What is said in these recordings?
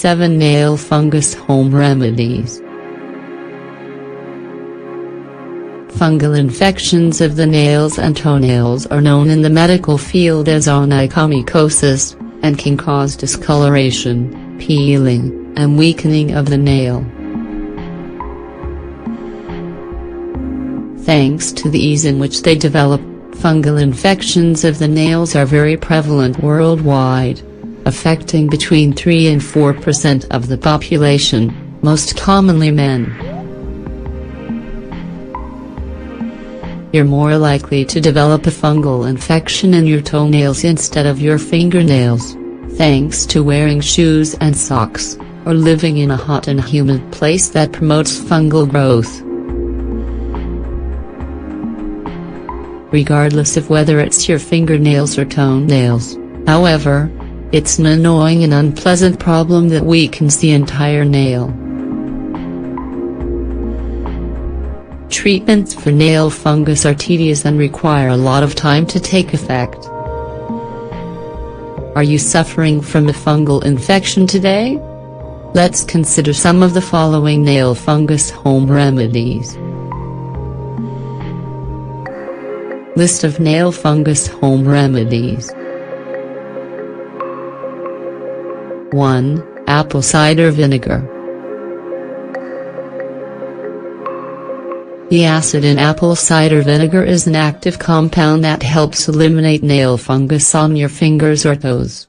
7 Nail Fungus Home Remedies. Fungal infections of the nails and toenails are known in the medical field as onychomycosis, and can cause discoloration, peeling, and weakening of the nail. Thanks to the ease in which they develop, fungal infections of the nails are very prevalent worldwide, affecting between 3 and 4% of the population, most commonly men. You're more likely to develop a fungal infection in your toenails instead of your fingernails, thanks to wearing shoes and socks, or living in a hot and humid place that promotes fungal growth. Regardless of whether it's your fingernails or toenails, however, it's an annoying and unpleasant problem that weakens the entire nail. Treatments for nail fungus are tedious and require a lot of time to take effect. Are you suffering from a fungal infection today? Let's consider some of the following nail fungus home remedies. List of nail fungus home remedies. 1. Apple cider vinegar. The acid in apple cider vinegar is an active compound that helps eliminate nail fungus on your fingers or toes.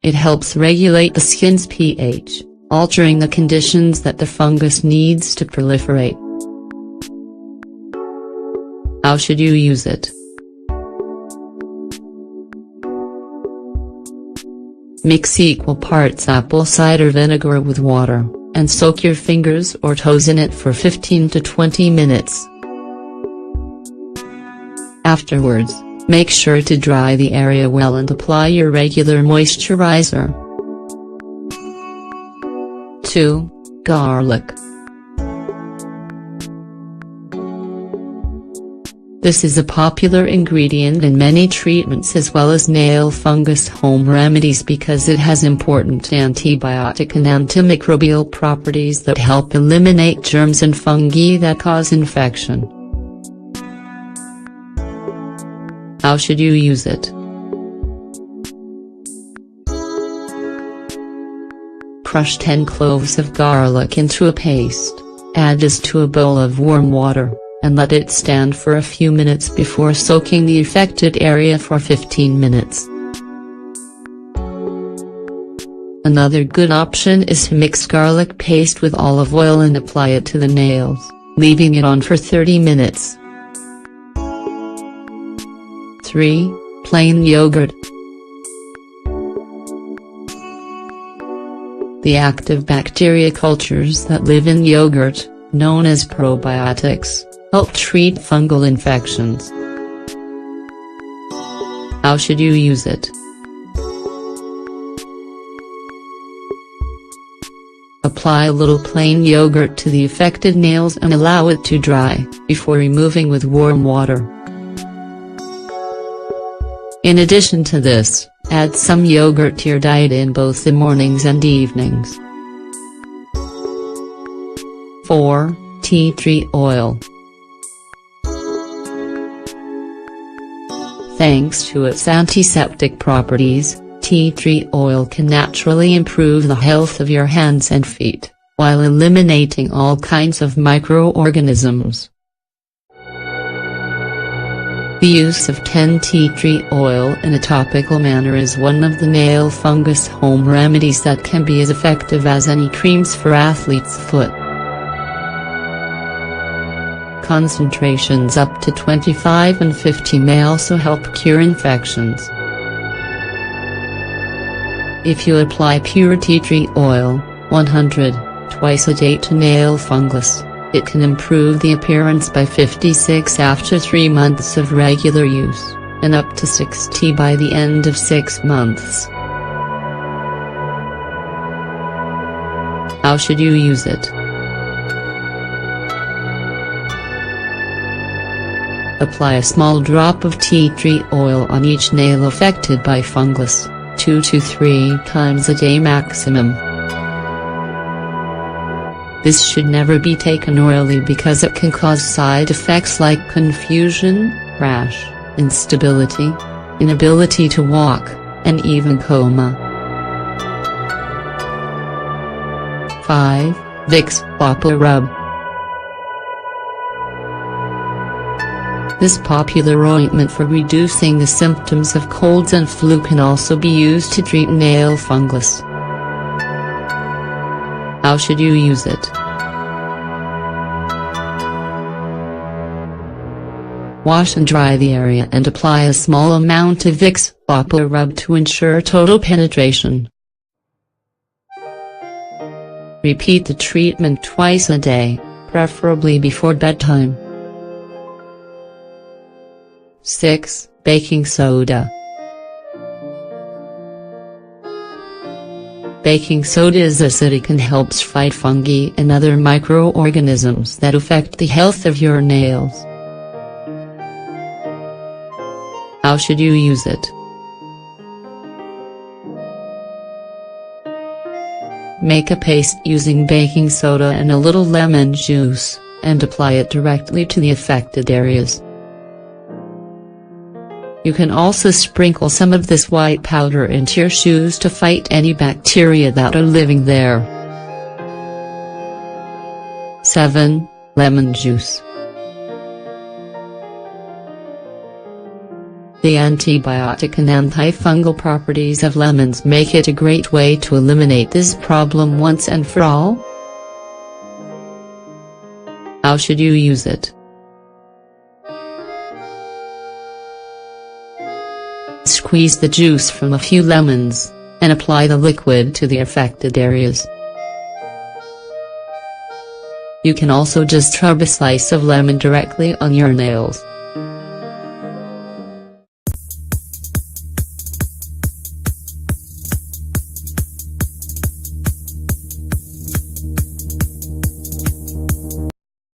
It helps regulate the skin's pH, altering the conditions that the fungus needs to proliferate. How should you use it? Mix equal parts apple cider vinegar with water, and soak your fingers or toes in it for 15 to 20 minutes. Afterwards, make sure to dry the area well and apply your regular moisturizer. 2. Garlic. This is a popular ingredient in many treatments as well as nail fungus home remedies because it has important antibiotic and antimicrobial properties that help eliminate germs and fungi that cause infection. How should you use it? Crush 10 cloves of garlic into a paste, add this to a bowl of warm water, and let it stand for a few minutes before soaking the affected area for 15 minutes. Another good option is to mix garlic paste with olive oil and apply it to the nails, leaving it on for 30 minutes. 3. Plain yogurt. The active bacteria cultures that live in yogurt, known as probiotics, help treat fungal infections. How should you use it? Apply a little plain yogurt to the affected nails and allow it to dry, before removing with warm water. In addition to this, add some yogurt to your diet in both the mornings and evenings. 4. Tea tree oil. Thanks to its antiseptic properties, tea tree oil can naturally improve the health of your hands and feet, while eliminating all kinds of microorganisms. The use of 10 tea tree oil in a topical manner is one of the nail fungus home remedies that can be as effective as any creams for athlete's foot. Concentrations up to 25 and 50 may also help cure infections. If you apply pure tea tree oil, 100, twice a day to nail fungus, it can improve the appearance by 56 after 3 months of regular use, and up to 60 by the end of 6 months. How should you use it? Apply a small drop of tea tree oil on each nail affected by fungus, 2 to 3 times a day maximum. This should never be taken orally because it can cause side effects like confusion, rash, instability, inability to walk, and even coma. 5. Vicks Vapor Rub. This popular ointment for reducing the symptoms of colds and flu can also be used to treat nail fungus. How should you use it? Wash and dry the area and apply a small amount of Vicks Vapor Rub to ensure total penetration. Repeat the treatment twice a day, preferably before bedtime. 6. Baking soda. Baking soda is acidic and helps fight fungi and other microorganisms that affect the health of your nails. How should you use it? Make a paste using baking soda and a little lemon juice, and apply it directly to the affected areas. You can also sprinkle some of this white powder into your shoes to fight any bacteria that are living there. 7. Lemon juice. The antibiotic and antifungal properties of lemons make it a great way to eliminate this problem once and for all. How should you use it? Squeeze the juice from a few lemons, and apply the liquid to the affected areas. You can also just rub a slice of lemon directly on your nails.